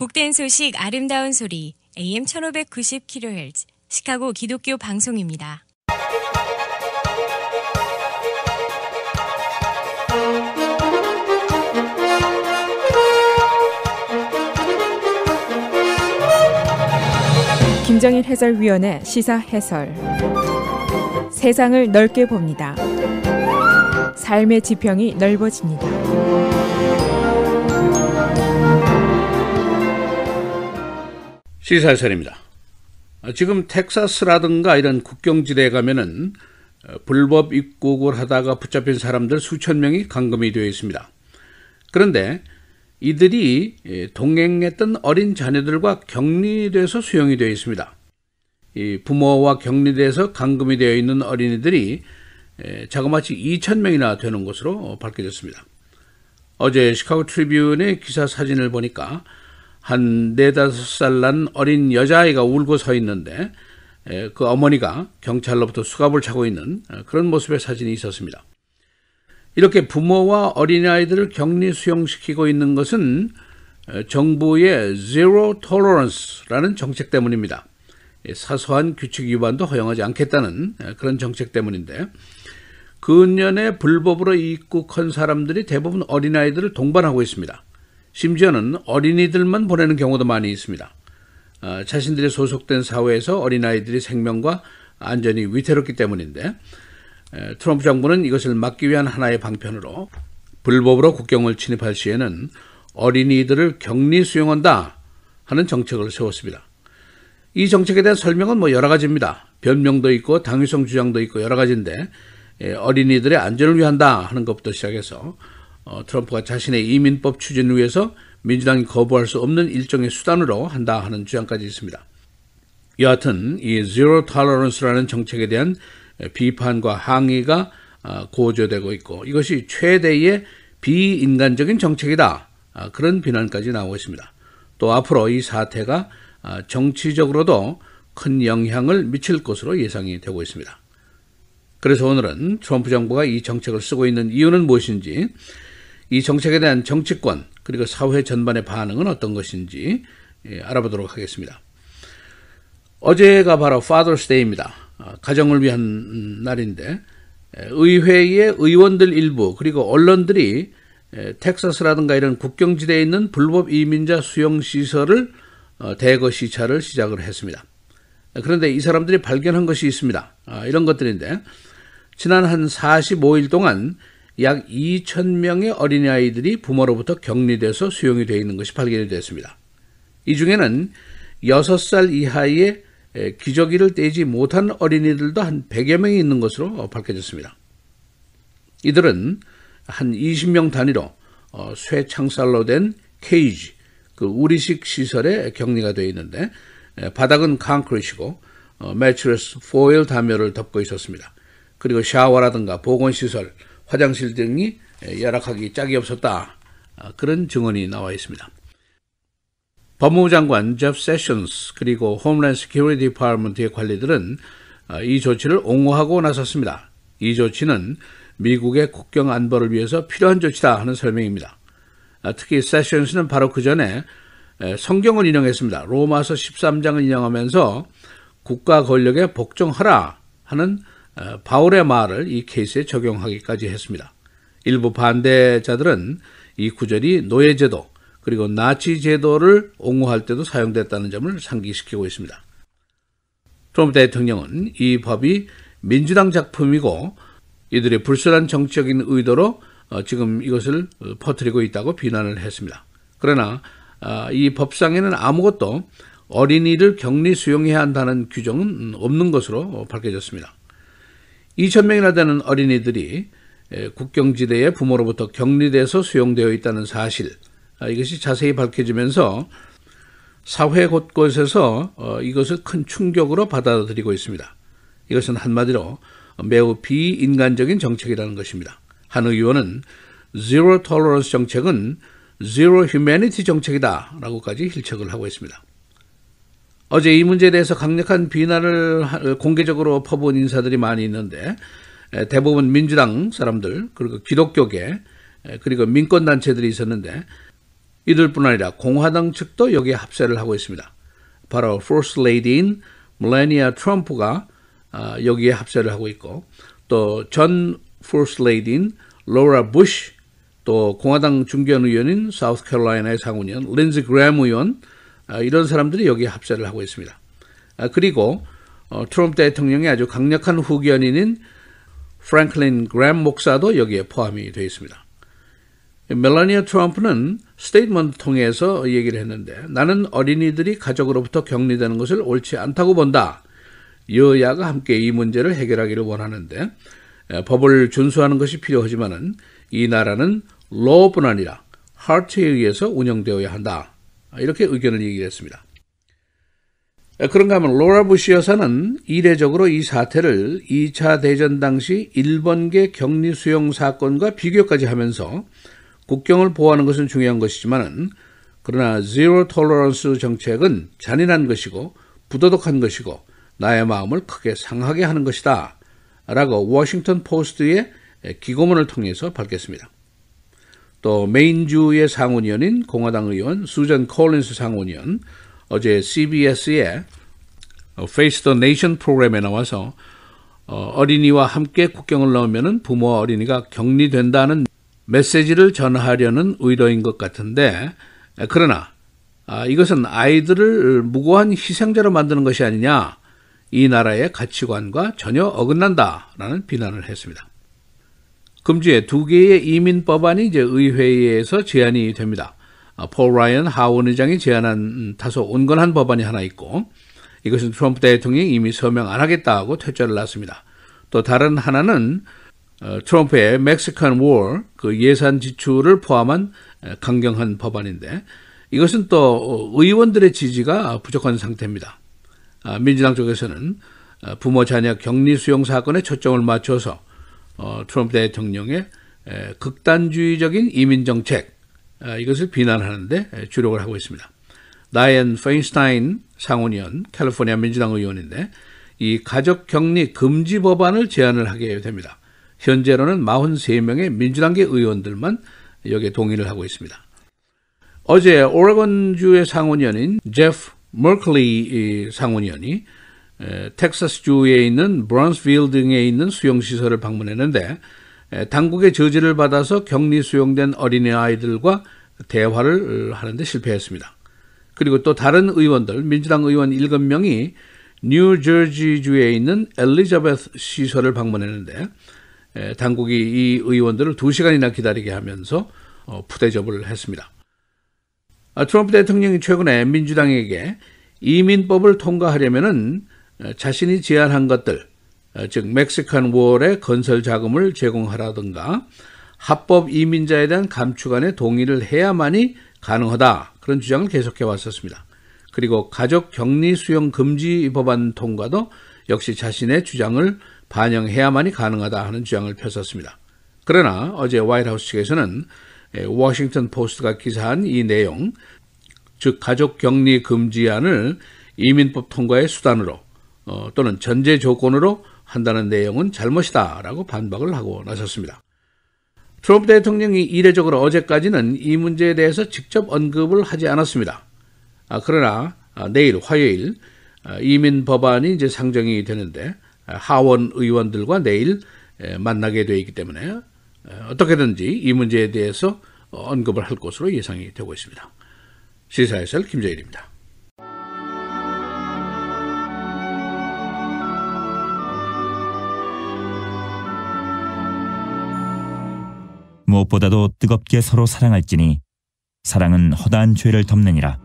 복된 소식 아름다운 소리 AM 1590kHz 시카고 기독교 방송입니다. 김정일 해설위원의 시사 해설. 세상을 넓게 봅니다. 삶의 지평이 넓어집니다. 시사 해설입니다. 지금 텍사스라든가 이런 국경지대에 가면은 불법 입국을 하다가 붙잡힌 사람들 수천 명이 감금이 되어 있습니다. 그런데 이들이 동행했던 어린 자녀들과 격리돼서 수용이 되어 있습니다. 이 부모와 격리돼서 감금이 되어 있는 어린이들이 자그마치 2,000명이나 되는 것으로 밝혀졌습니다. 어제 시카고 트리뷴의 기사 사진을 보니까 한 4-5살 난 어린 여자아이가 울고 서 있는데 그 어머니가 경찰로부터 수갑을 차고 있는 그런 모습의 사진이 있었습니다. 이렇게 부모와 어린아이들을 격리 수용시키고 있는 것은 정부의 Zero Tolerance라는 정책 때문입니다. 사소한 규칙 위반도 허용하지 않겠다는 그런 정책 때문인데, 근년에 불법으로 입국한 사람들이 대부분 어린아이들을 동반하고 있습니다. 심지어는 어린이들만 보내는 경우도 많이 있습니다. 자신들이 소속된 사회에서 어린아이들이 생명과 안전이 위태롭기 때문인데, 트럼프 정부는 이것을 막기 위한 하나의 방편으로 불법으로 국경을 침입할 시에는 어린이들을 격리 수용한다 하는 정책을 세웠습니다. 이 정책에 대한 설명은 여러 가지입니다. 변명도 있고 당위성 주장도 있고 여러 가지인데, 어린이들의 안전을 위한다 하는 것부터 시작해서 트럼프가 자신의 이민법 추진을 위해서 민주당이 거부할 수 없는 일종의 수단으로 한다 하는 주장까지 있습니다. 여하튼 이 Zero Tolerance라는 정책에 대한 비판과 항의가 고조되고 있고, 이것이 최대의 비인간적인 정책이다, 그런 비난까지 나오고 있습니다. 또 앞으로 이 사태가 정치적으로도 큰 영향을 미칠 것으로 예상이 되고 있습니다. 그래서 오늘은 트럼프 정부가 이 정책을 쓰고 있는 이유는 무엇인지, 이 정책에 대한 정치권 그리고 사회 전반의 반응은 어떤 것인지 알아보도록 하겠습니다. 어제가 바로 Father's Day입니다. 가정을 위한 날인데, 의회의 의원들 일부 그리고 언론들이 텍사스라든가 이런 국경지대에 있는 불법 이민자 수용시설을 대거 시찰을 시작을 했습니다. 그런데 이 사람들이 발견한 것이 있습니다. 이런 것들인데, 지난 한 45일 동안 약 2,000명의 어린아이들이 부모로부터 격리돼서 수용이 되어 있는 것이 발견이 됐습니다. 이 중에는 6살 이하의 기저귀를 떼지 못한 어린이들도 한 100여 명이 있는 것으로 밝혀졌습니다. 이들은 한 20명 단위로 쇠 창살로 된 케이지, 그 우리식 시설에 격리가 되어 있는데, 바닥은 콘크리트이고 매트리스 포일 담요를 덮고 있었습니다. 그리고 샤워라든가 보건시설, 화장실 등이 열악하기 짝이 없었다, 그런 증언이 나와 있습니다. 법무부 장관 제프 세션스 그리고 홈랜드 시큐리티 디파트먼트의 관리들은 이 조치를 옹호하고 나섰습니다. 이 조치는 미국의 국경 안보를 위해서 필요한 조치다 하는 설명입니다. 특히 세션스는 바로 그 전에 성경을 인용했습니다. 로마서 13장을 인용하면서 국가 권력에 복종하라 하는 바울의 말을 이 케이스에 적용하기까지 했습니다. 일부 반대자들은 이 구절이 노예제도 그리고 나치 제도를 옹호할 때도 사용됐다는 점을 상기시키고 있습니다. 트럼프 대통령은 이 법이 민주당 작품이고 이들의 불순한 정치적인 의도로 지금 이것을 퍼뜨리고 있다고 비난을 했습니다. 그러나 이 법상에는 아무것도 어린이를 격리 수용해야 한다는 규정은 없는 것으로 밝혀졌습니다. 2,000명이나 되는 어린이들이 국경지대에 부모로부터 격리돼서 수용되어 있다는 사실, 이것이 자세히 밝혀지면서 사회 곳곳에서 이것을 큰 충격으로 받아들이고 있습니다. 이것은 한마디로 매우 비인간적인 정책이라는 것입니다. 한 의원은 Zero Tolerance 정책은 Zero Humanity 정책이다 라고까지 일축을 하고 있습니다. 어제 이 문제에 대해서 강력한 비난을 공개적으로 퍼부은 인사들이 많이 있는데, 대부분 민주당 사람들 그리고 기독교계 그리고 민권단체들이 있었는데, 이들뿐 아니라 공화당 측도 여기에 합세를 하고 있습니다. 바로 First Lady인 멜라니아 트럼프가 여기에 합세를 하고 있고 또 전 First Lady인 로라 부시 또 공화당 중견 의원인 사우스캐롤라이나의 상원의원 린지 그램 의원 이런 사람들이 여기에 합세를 하고 있습니다. 그리고 트럼프 대통령의 아주 강력한 후견인인 프랭클린 그램 목사도 여기에 포함이 되어 있습니다. 멜라니아 트럼프는 스테이트먼트 통해서 얘기를 했는데 나는 어린이들이 가족으로부터 격리되는 것을 옳지 않다고 본다. 여야가 함께 이 문제를 해결하기를 원하는데 법을 준수하는 것이 필요하지만은 이 나라는 law뿐 아니라 heart에 의해서 운영되어야 한다. 이렇게 의견을 얘기했습니다. 그런가 하면 로라 부시 여사는 이례적으로 이 사태를 2차 대전 당시 일본계 격리 수용 사건과 비교까지 하면서 국경을 보호하는 것은 중요한 것이지만 그러나 제로 톨러런스 정책은 잔인한 것이고 부도덕한 것이고 나의 마음을 크게 상하게 하는 것이다 라고 워싱턴 포스트의 기고문을 통해서 밝혔습니다. 또 메인주의 상원의원인 공화당 의원 수전 콜린스 상원의원 어제 CBS의 Face the Nation 프로그램에 나와서 어린이와 함께 국경을 넘으면 부모와 어린이가 격리된다는 메시지를 전하려는 의도인 것 같은데 그러나 이것은 아이들을 무고한 희생자로 만드는 것이 아니냐 이 나라의 가치관과 전혀 어긋난다라는 비난을 했습니다. 금주에 2개의 이민 법안이 이제 의회에서 제안이 됩니다. 폴 라이언 하원 의장이 제안한 다소 온건한 법안이 하나 있고 이것은 트럼프 대통령이 이미 서명 안 하겠다고 퇴짜를 놨습니다. 또 다른 하나는 트럼프의 멕시칸 워 그 예산 지출을 포함한 강경한 법안인데 이것은 또 의원들의 지지가 부족한 상태입니다. 민주당 쪽에서는 부모 자녀 격리 수용 사건에 초점을 맞춰서 트럼프 대통령의 극단주의적인 이민 정책 이것을 비난하는데 주력을 하고 있습니다. 다이앤 페인스타인 상원의원 캘리포니아 민주당 의원인데 이 가족 격리 금지 법안을 제안을 하게 됩니다. 현재로는 43명의 민주당계 의원들만 여기에 동의를 하고 있습니다. 어제 오레곤주의 상원의원인 제프 머클리 상원의원이 텍사스주에 있는 브론스빌 등에 있는 수용시설을 방문했는데 당국의 저지를 받아서 격리 수용된 어린아이들과 대화를 하는데 실패했습니다. 그리고 또 다른 의원들, 민주당 의원 7명이 뉴저지주에 있는 엘리자베스 시설을 방문했는데 당국이 이 의원들을 2시간이나 기다리게 하면서 푸대접을 했습니다. 트럼프 대통령이 최근에 민주당에게 이민법을 통과하려면은 자신이 제안한 것들, 즉 멕시칸 월의 건설 자금을 제공하라든가 합법 이민자에 대한 감축안에 동의를 해야만이 가능하다. 그런 주장을 계속해 왔었습니다. 그리고 가족 격리 수용 금지 법안 통과도 역시 자신의 주장을 반영해야만이 가능하다 하는 주장을 펼쳤습니다. 그러나 어제 화이트하우스 측에서는 워싱턴 포스트가 기사한 이 내용, 즉 가족 격리 금지안을 이민법 통과의 수단으로 또는 전제 조건으로 한다는 내용은 잘못이다라고 반박을 하고 나섰습니다. 트럼프 대통령이 이례적으로 어제까지는 이 문제에 대해서 직접 언급을 하지 않았습니다. 그러나 내일 화요일 이민 법안이 이제 상정이 되는데 하원 의원들과 내일 만나게 되어 있기 때문에 어떻게든지 이 문제에 대해서 언급을 할 것으로 예상이 되고 있습니다. 시사해설 김재일입니다. 무엇보다도 뜨겁게 서로 사랑할지니 사랑은 허다한 죄를 덮느니라.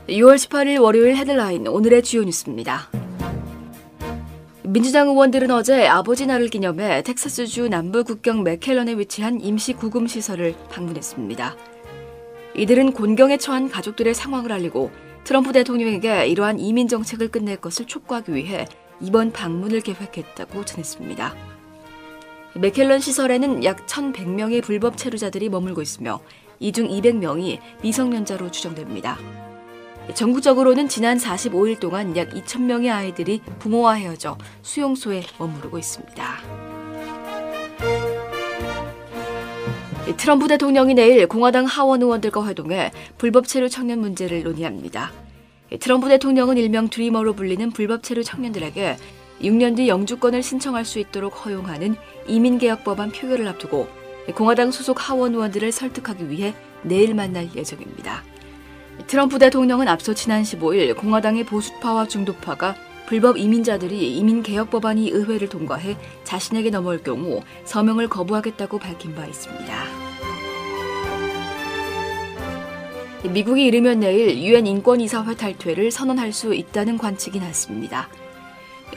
(6월 18일) 월요일 헤드라인 오늘의 주요 뉴스입니다. 민주당 의원들은 어제 아버지 날을 기념해 텍사스주 남부 국경 맥켈런에 위치한 임시 구금 시설을 방문했습니다. 이들은 곤경에 처한 가족들의 상황을 알리고 트럼프 대통령에게 이러한 이민 정책을 끝낼 것을 촉구하기 위해 이번 방문을 계획했다고 전했습니다. 맥켈런 시설에는 약 1,100명의 불법 체류자들이 머물고 있으며 이 중 200명이 미성년자로 추정됩니다. 전국적으로는 지난 45일 동안 약 2,000명의 아이들이 부모와 헤어져 수용소에 머무르고 있습니다. 트럼프 대통령이 내일 공화당 하원 의원들과 회동해 불법 체류 청년 문제를 논의합니다. 트럼프 대통령은 일명 드리머로 불리는 불법 체류 청년들에게 6년 뒤 영주권을 신청할 수 있도록 허용하는 이민개혁 법안 표결을 앞두고 공화당 소속 하원 의원들을 설득하기 위해 내일 만날 예정입니다. 트럼프 대통령은 앞서 지난 15일 공화당의 보수파와 중도파가 불법 이민자들이 이민개혁 법안이 의회를 통과해 자신에게 넘어올 경우 서명을 거부하겠다고 밝힌 바 있습니다. 미국이 이르면 내일 유엔 인권이사회 탈퇴를 선언할 수 있다는 관측이 났습니다.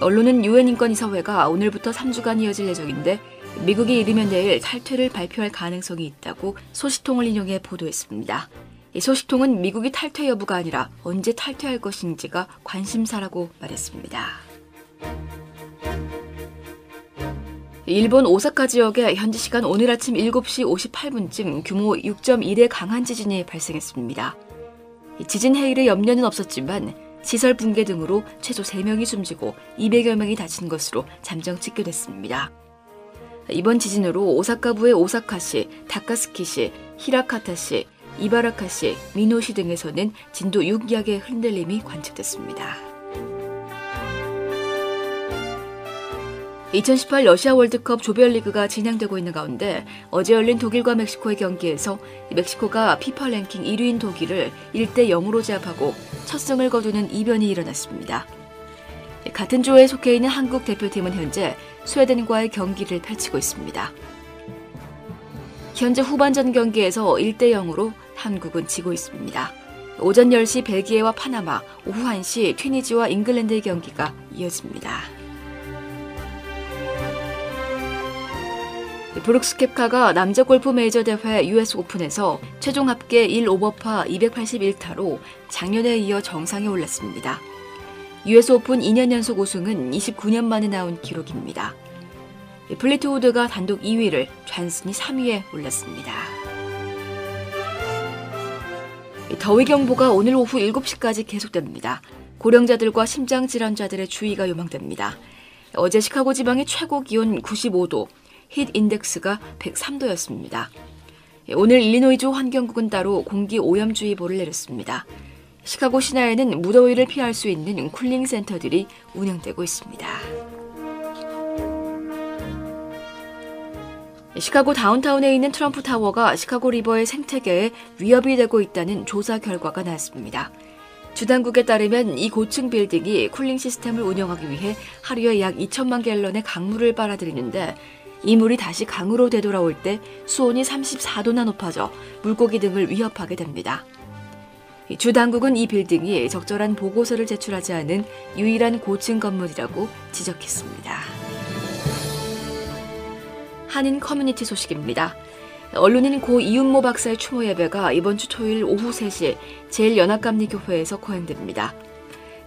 언론은 유엔 인권이사회가 오늘부터 3주간 이어질 예정인데 미국이 이르면 내일 탈퇴를 발표할 가능성이 있다고 소식통을 인용해 보도했습니다. 이 소식통은 미국이 탈퇴 여부가 아니라 언제 탈퇴할 것인지가 관심사라고 말했습니다. 일본 오사카 지역에 현지 시간 오늘 아침 7시 58분쯤 규모 6.1의 강한 지진이 발생했습니다. 지진 해일의 염려는 없었지만 시설 붕괴 등으로 최소 3명이 숨지고 200여 명이 다친 것으로 잠정 집계됐습니다. 이번 지진으로 오사카부의 오사카시, 다카스키시, 히라카타시, 이바라카시, 미노시 등에서는 진도 6 이하의 흔들림이 관측됐습니다. 2018 러시아 월드컵 조별리그가 진행되고 있는 가운데 어제 열린 독일과 멕시코의 경기에서 멕시코가 피파 랭킹 1위인 독일을 1대 0으로 제압하고 첫 승을 거두는 이변이 일어났습니다. 같은 조에 속해 있는 한국 대표팀은 현재 스웨덴과의 경기를 펼치고 있습니다. 현재 후반전 경기에서 1대 0으로 한국은 지고 있습니다. 오전 10시 벨기에와 파나마, 오후 1시 튀니지와 잉글랜드의 경기가 이어집니다. 브룩스 켑카가 남자 골프 메이저 대회 US 오픈에서 최종 합계 1오버파 281타로 작년에 이어 정상에 올랐습니다. US 오픈 2년 연속 우승은 29년 만에 나온 기록입니다. 플리트우드가 단독 2위를, 존슨이 3위에 올랐습니다. 더위경보가 오늘 오후 7시까지 계속됩니다. 고령자들과 심장질환자들의 주의가 요망됩니다. 어제 시카고 지방의 최고 기온 95도, 힛 인덱스가 103도였습니다. 오늘 일리노이주 환경국은 따로 공기 오염주의보를 내렸습니다. 시카고 시내에는 무더위를 피할 수 있는 쿨링 센터들이 운영되고 있습니다. 시카고 다운타운에 있는 트럼프 타워가 시카고 리버의 생태계에 위협이 되고 있다는 조사 결과가 나왔습니다. 주 당국에 따르면 이 고층 빌딩이 쿨링 시스템을 운영하기 위해 하루에 약 2천만 갤런의 강물을 빨아들이는데 이 물이 다시 강으로 되돌아올 때 수온이 34도나 높아져 물고기 등을 위협하게 됩니다. 주 당국은 이 빌딩이 적절한 보고서를 제출하지 않은 유일한 고층 건물이라고 지적했습니다. 한인 커뮤니티 소식입니다. 언론인 고 이윤모 박사의 추모 예배가 이번 주 토요일 오후 3시 제일연합감리교회에서 거행됩니다.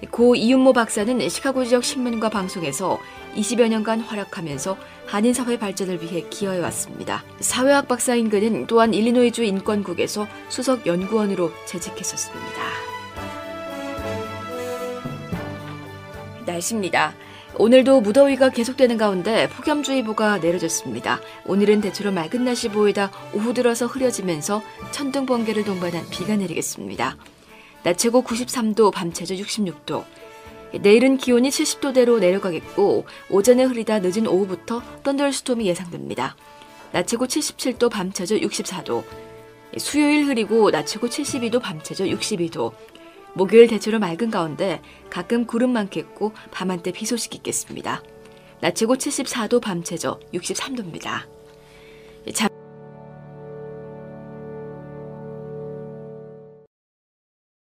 고 이윤모 박사는 시카고 지역 신문과 방송에서 20여 년간 활약하면서 한인 사회 발전을 위해 기여해왔습니다. 사회학 박사인 그는 또한 일리노이주 인권국에서 수석 연구원으로 재직했었습니다. 날씨입니다. 오늘도 무더위가 계속되는 가운데 폭염주의보가 내려졌습니다. 오늘은 대체로 맑은 날씨 보이다 오후 들어서 흐려지면서 천둥 번개를 동반한 비가 내리겠습니다. 낮 최고 93도, 밤 최저 66도. 내일은 기온이 70도대로 내려가겠고 오전에 흐리다 늦은 오후부터 썬더스톰이 예상됩니다. 낮 최고 77도, 밤 최저 64도. 수요일 흐리고 낮 최고 72도, 밤 최저 62도. 목요일 대체로 맑은 가운데 가끔 구름 많겠고 밤한때 비 소식이 있겠습니다. 낮 최고 74도, 밤 최저 63도입니다.